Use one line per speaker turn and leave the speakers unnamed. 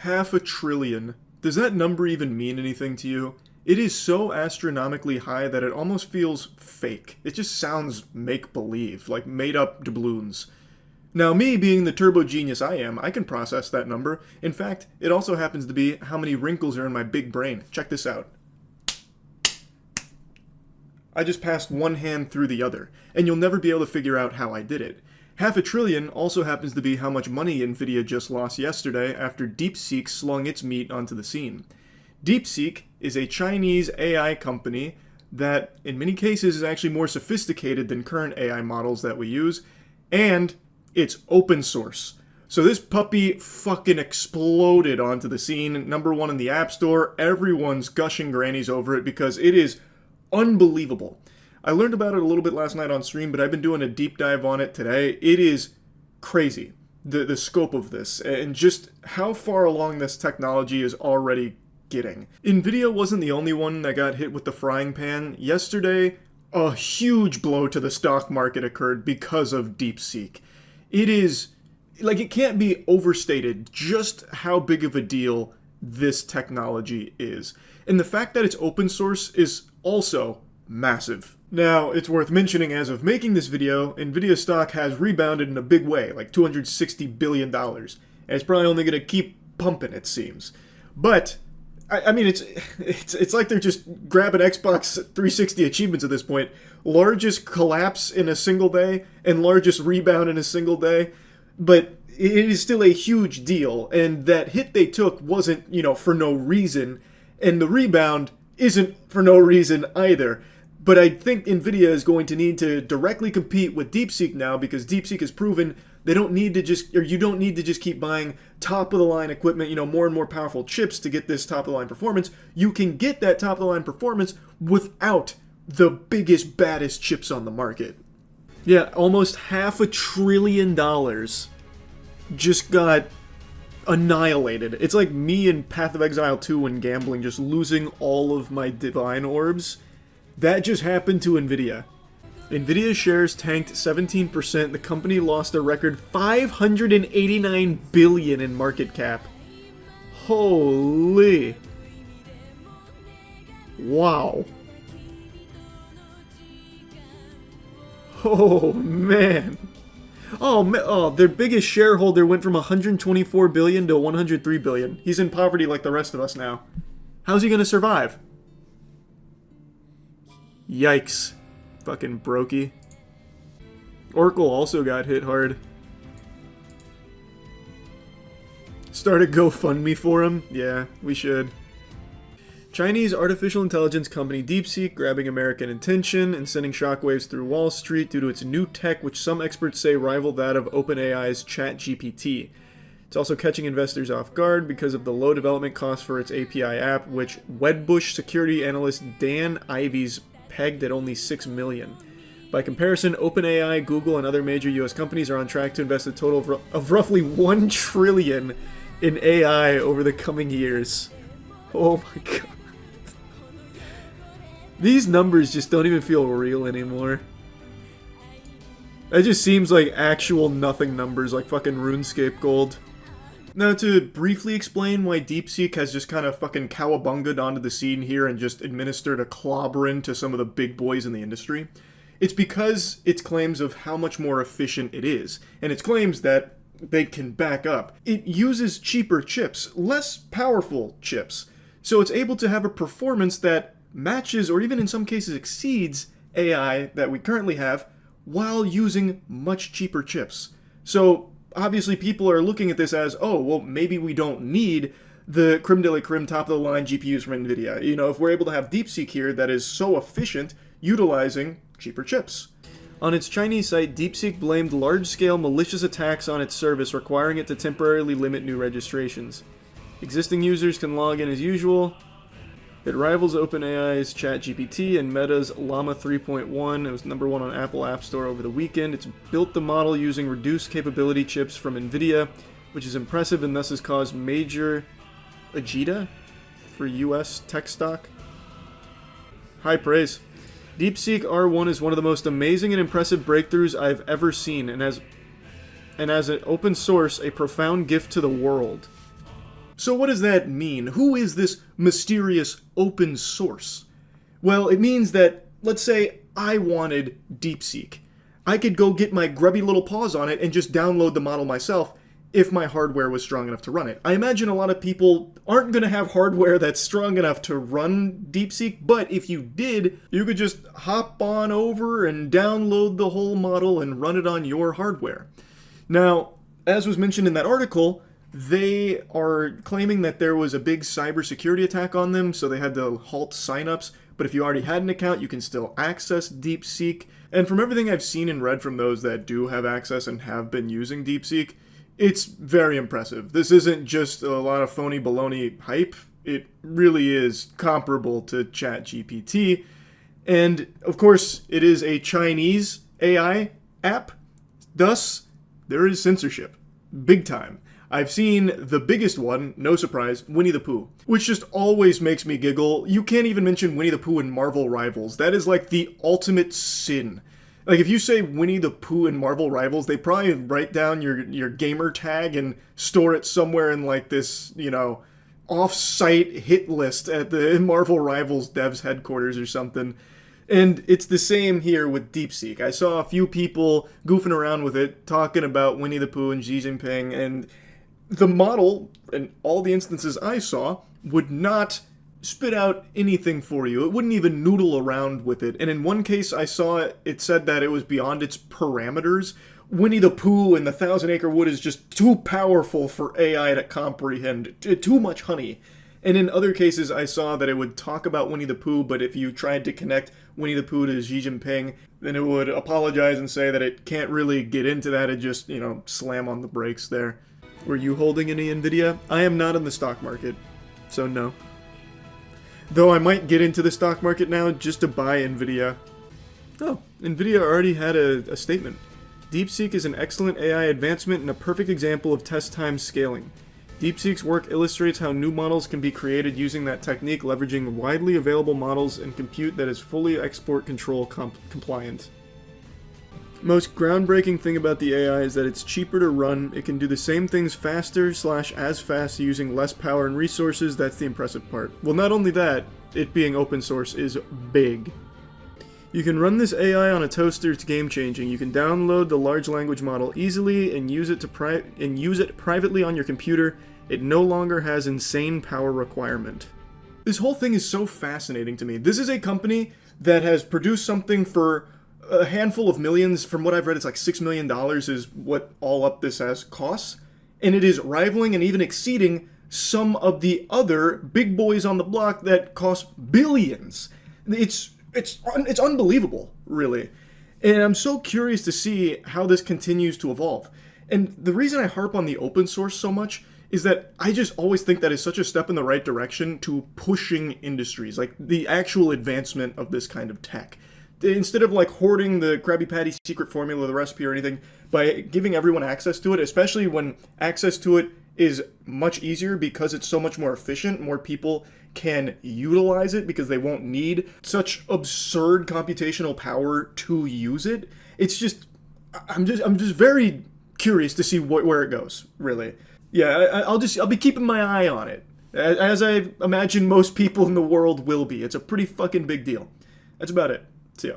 500 billion. Does that number even mean anything to you? It is so astronomically high that it almost feels fake. It just sounds make-believe, like made-up doubloons. Now, me being the turbo genius I am, I can process that number. In fact, it also happens to be how many wrinkles are in my big brain. Check this out. I just passed one hand through the other, and you'll never be able to figure out how I did it. 500 billion also happens to be how much money Nvidia just lost yesterday after DeepSeek slung its meat onto the scene. DeepSeek is a Chinese AI company that, in many cases, is actually more sophisticated than current AI models that we use, and it's open source. So this puppy fucking exploded onto the scene, #1 in the App Store. Everyone's gushing grannies over it because it is unbelievable. I learned about it a little bit last night on stream, but I've been doing a deep dive on it today. It is crazy, the scope of this, and just how far along this technology is already getting. Nvidia wasn't the only one that got hit with the frying pan. Yesterday, a huge blow to the stock market occurred because of DeepSeek. It is, like, it can't be overstated just how big of a deal this technology is. And the fact that it's open source is also massive. Now, it's worth mentioning as of making this video, Nvidia stock has rebounded in a big way, like $260 billion. And it's probably only going to keep pumping, it seems. But I mean, it's like they're just grabbing Xbox 360 achievements at this point. Largest collapse in a single day and largest rebound in a single day. But it is still a huge deal. And that hit they took wasn't, for no reason. And the rebound isn't for no reason either. But I think Nvidia is going to need to directly compete with DeepSeek now because DeepSeek has proven you don't need to just keep buying top-of-the-line equipment, more and more powerful chips to get this top-of-the-line performance. You can get that top-of-the-line performance without the biggest, baddest chips on the market. Yeah, almost $500 billion just got annihilated. It's like me in Path of Exile 2 when gambling, just losing all of my divine orbs. That just happened to Nvidia. Nvidia shares tanked 17%. The company lost a record $589 billion in market cap. Holy. Wow. Oh, man. Oh, their biggest shareholder went from 124 billion to 103 billion. He's in poverty like the rest of us now. How's he gonna survive? Yikes. Fucking brokey. Oracle also got hit hard. Start a GoFundMe for him? Yeah, we should. Chinese artificial intelligence company DeepSeek grabbing American attention and sending shockwaves through Wall Street due to its new tech, which some experts say rival that of OpenAI's ChatGPT. It's also catching investors off guard because of the low development costs for its API app, which Wedbush security analyst Dan Ives pegged at only $6 million. By comparison, OpenAI, Google, and other major US companies are on track to invest a total of roughly $1 trillion in AI over the coming years. Oh my god. These numbers just don't even feel real anymore. It just seems like actual nothing numbers, like fucking RuneScape gold. Now, to briefly explain why DeepSeek has just kind of fucking cowabunged onto the scene here and just administered a clobbering to some of the big boys in the industry, it's because its claims of how much more efficient it is, and its claims that they can back up. It uses cheaper chips, less powerful chips, so it's able to have a performance that matches or even in some cases exceeds AI that we currently have while using much cheaper chips. So obviously people are looking at this as, oh, well, maybe we don't need the creme de la creme top-of-the-line GPUs from Nvidia. If we're able to have DeepSeek here that is so efficient, utilizing cheaper chips. On its Chinese site, DeepSeek blamed large-scale malicious attacks on its service, requiring it to temporarily limit new registrations. Existing users can log in as usual. It rivals OpenAI's ChatGPT and Meta's Llama 3.1. It was #1 on Apple App Store over the weekend. It's built the model using reduced capability chips from Nvidia, which is impressive and thus has caused major agita for US tech stock. High praise. DeepSeek R1 is one of the most amazing and impressive breakthroughs I've ever seen, and as an open source, a profound gift to the world. So what does that mean? Who is this mysterious open source? Well, it means that, let's say I wanted DeepSeek. I could go get my grubby little paws on it and just download the model myself if my hardware was strong enough to run it. I imagine a lot of people aren't going to have hardware that's strong enough to run DeepSeek, but if you did, you could just hop on over and download the whole model and run it on your hardware. Now, as was mentioned in that article, they are claiming that there was a big cybersecurity attack on them, so they had to halt signups. But if you already had an account, you can still access DeepSeek. And from everything I've seen and read from those that do have access and have been using DeepSeek, it's very impressive. This isn't just a lot of phony baloney hype. It really is comparable to ChatGPT. And, of course, it is a Chinese AI app. Thus, there is censorship. Big time. I've seen the biggest one, no surprise, Winnie the Pooh, which just always makes me giggle. You can't even mention Winnie the Pooh in Marvel Rivals. That is like the ultimate sin. Like, if you say Winnie the Pooh in Marvel Rivals, they probably write down your gamer tag and store it somewhere in, like, this, off-site hit list at the Marvel Rivals devs headquarters or something. And it's the same here with DeepSeek. I saw a few people goofing around with it, talking about Winnie the Pooh and Xi Jinping, and the model, in all the instances I saw, would not spit out anything for you. It wouldn't even noodle around with it. And in one case I saw it said that it was beyond its parameters. Winnie the Pooh and the Thousand Acre Wood is just too powerful for AI to comprehend. Too much honey. And in other cases I saw that it would talk about Winnie the Pooh, but if you tried to connect Winnie the Pooh to Xi Jinping, then it would apologize and say that it can't really get into that. It just, slam on the brakes there. Were you holding any Nvidia? I am not in the stock market, so no. Though I might get into the stock market now just to buy Nvidia. Oh, Nvidia already had a statement. DeepSeek is an excellent AI advancement and a perfect example of test time scaling. DeepSeek's work illustrates how new models can be created using that technique, leveraging widely available models and compute that is fully export control compliant. Most groundbreaking thing about the AI is that it's cheaper to run, it can do the same things faster / as fast using less power and resources. That's the impressive part. Well, not only that, it being open source is big. You can run this AI on a toaster, it's game changing. You can download the large language model easily and use it privately on your computer. It no longer has insane power requirement. This whole thing is so fascinating to me. This is a company that has produced something for a handful of millions. From what I've read, it's like $6 million is what all up this has costs. And it is rivaling and even exceeding some of the other big boys on the block that cost billions. It's unbelievable, really. And I'm so curious to see how this continues to evolve. And the reason I harp on the open source so much is that I just always think that is such a step in the right direction to pushing industries, like the actual advancement of this kind of tech. Instead of like hoarding the Krabby Patty secret formula, the recipe or anything, by giving everyone access to it, especially when access to it is much easier because it's so much more efficient, more people can utilize it because they won't need such absurd computational power to use it. It's just, I'm just very curious to see where it goes, really. Yeah, I'll be keeping my eye on it, as I imagine most people in the world will be. It's a pretty fucking big deal. That's about it. See ya.